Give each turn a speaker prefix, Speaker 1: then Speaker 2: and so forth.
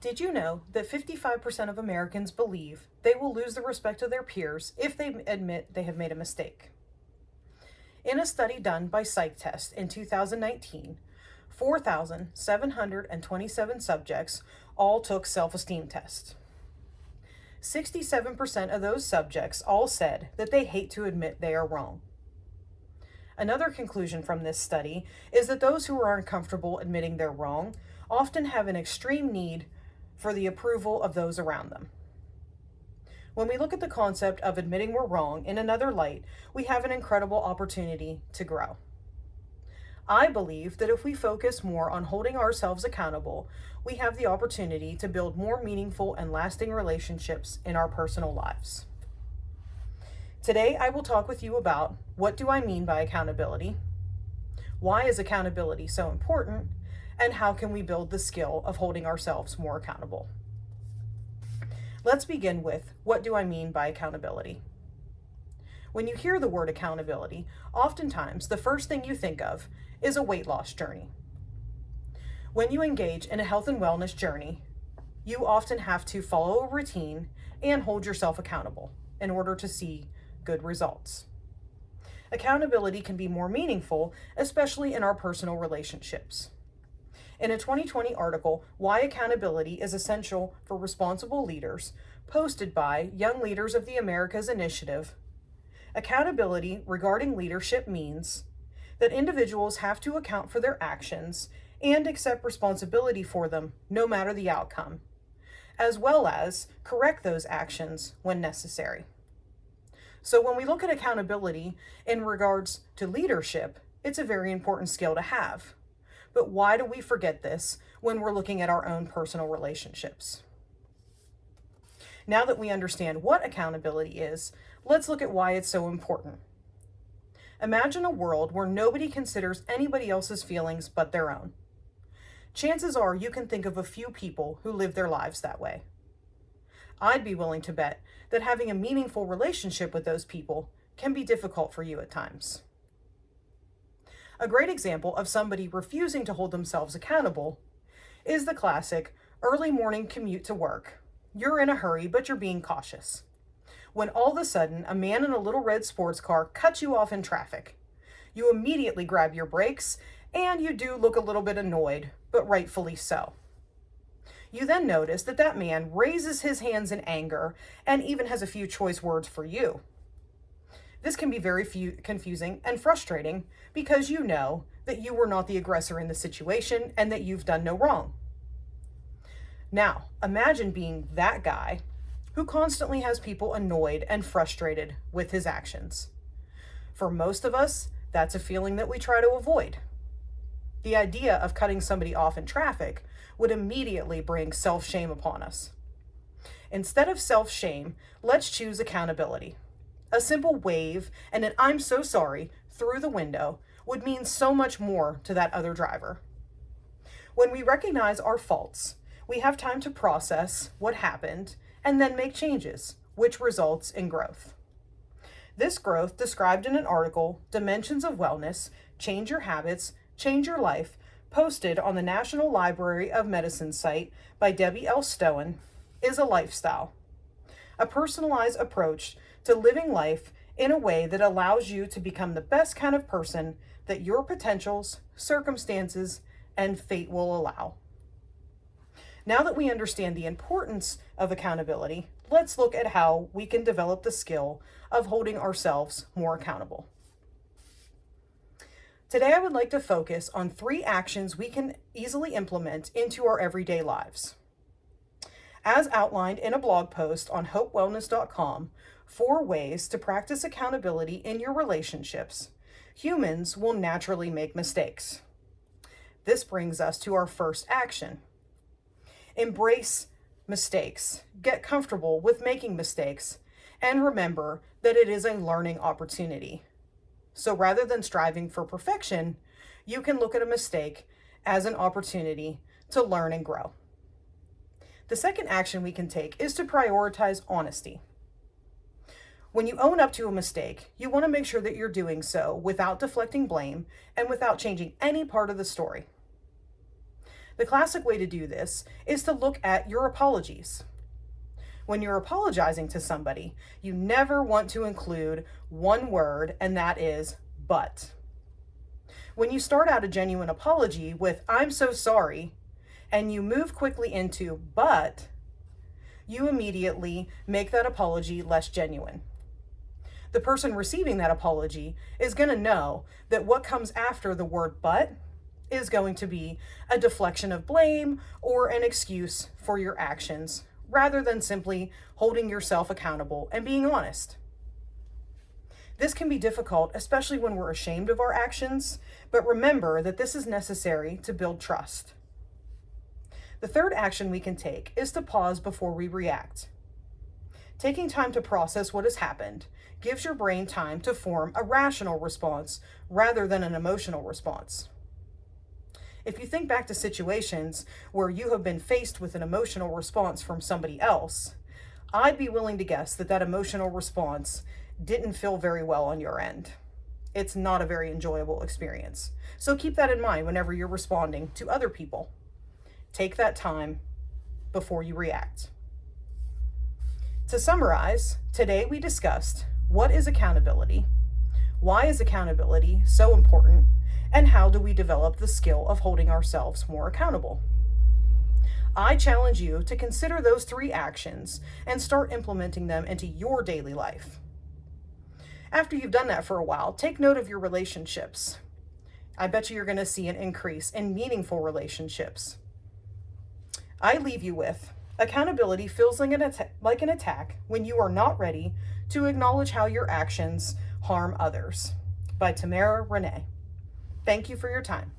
Speaker 1: Did you know that 55% of Americans believe they will lose the respect of their peers if they admit they have made a mistake? In a study done by PsychTest in 2019, 4,727 subjects all took self-esteem tests. 67% of those subjects all said that they hate to admit they are wrong. Another conclusion from this study is that those who are uncomfortable admitting they're wrong often have an extreme need for the approval of those around them. When we look at the concept of admitting we're wrong in another light, we have an incredible opportunity to grow. I believe that if we focus more on holding ourselves accountable, we have the opportunity to build more meaningful and lasting relationships in our personal lives. Today, I will talk with you about what do I mean by accountability, why is accountability so important, and how can we build the skill of holding ourselves more accountable. Let's begin with what do I mean by accountability? When you hear the word accountability, oftentimes the first thing you think of is a weight loss journey. When you engage in a health and wellness journey, you often have to follow a routine and hold yourself accountable in order to see good results. Accountability can be more meaningful, especially in our personal relationships. In a 2020 article, Why Accountability is Essential for Responsible Leaders, posted by Young Leaders of the Americas Initiative, accountability regarding leadership means that individuals have to account for their actions and accept responsibility for them no matter the outcome, as well as correct those actions when necessary. So when we look at accountability in regards to leadership, it's a very important skill to have. But why do we forget this when we're looking at our own personal relationships? Now that we understand what accountability is, let's look at why it's so important. Imagine a world where nobody considers anybody else's feelings but their own. Chances are you can think of a few people who live their lives that way. I'd be willing to bet that having a meaningful relationship with those people can be difficult for you at times. A great example of somebody refusing to hold themselves accountable is the classic early morning commute to work. You're in a hurry, but you're being cautious. When all of a sudden, a man in a little red sports car cuts you off in traffic. You immediately grab your brakes, and you do look a little bit annoyed, but rightfully so. You then notice that that man raises his hands in anger and even has a few choice words for you. This can be very confusing and frustrating because you know that you were not the aggressor in the situation and that you've done no wrong. Now, imagine being that guy who constantly has people annoyed and frustrated with his actions. For most of us, that's a feeling that we try to avoid. The idea of cutting somebody off in traffic would immediately bring self-shame upon us. Instead of self-shame, let's choose accountability. A simple wave and an "I'm so sorry" through the window would mean so much more to that other driver. When we recognize our faults, we have time to process what happened and then make changes, which results in growth. This growth, described in an article, Dimensions of Wellness, Change Your Habits, Change Your Life, posted on the National Library of Medicine site by Debbie L. Stowen, is a lifestyle, a personalized approach to living life in a way that allows you to become the best kind of person that your potentials, circumstances, and fate will allow. Now that we understand the importance of accountability, let's look at how we can develop the skill of holding ourselves more accountable. Today, I would like to focus on 3 actions we can easily implement into our everyday lives. As outlined in a blog post on hopewellness.com, 4 ways to practice accountability in your relationships, humans will naturally make mistakes. This brings us to our first action. Embrace mistakes. Get comfortable with making mistakes, and remember that it is a learning opportunity. So rather than striving for perfection, you can look at a mistake as an opportunity to learn and grow. The second action we can take is to prioritize honesty. When you own up to a mistake, you want to make sure that you're doing so without deflecting blame and without changing any part of the story. The classic way to do this is to look at your apologies. When you're apologizing to somebody, you never want to include one word, and that is but. When you start out a genuine apology with, "I'm so sorry," and you move quickly into "but," you immediately make that apology less genuine. The person receiving that apology is going to know that what comes after the word "but" is going to be a deflection of blame or an excuse for your actions, rather than simply holding yourself accountable and being honest. This can be difficult, especially when we're ashamed of our actions, but remember that this is necessary to build trust. The third action we can take is to pause before we react. Taking time to process what has happened gives your brain time to form a rational response rather than an emotional response. If you think back to situations where you have been faced with an emotional response from somebody else, I'd be willing to guess that that emotional response didn't feel very well on your end. It's not a very enjoyable experience. So keep that in mind whenever you're responding to other people. Take that time before you react. To summarize, today we discussed what is accountability, why is accountability so important, and how do we develop the skill of holding ourselves more accountable. I challenge you to consider those 3 actions and start implementing them into your daily life. After you've done that for a while, take note of your relationships. I bet you're going to see an increase in meaningful relationships. I leave you with, accountability feels like an attack when you are not ready to acknowledge how your actions harm others, by Tamara Renee. Thank you for your time.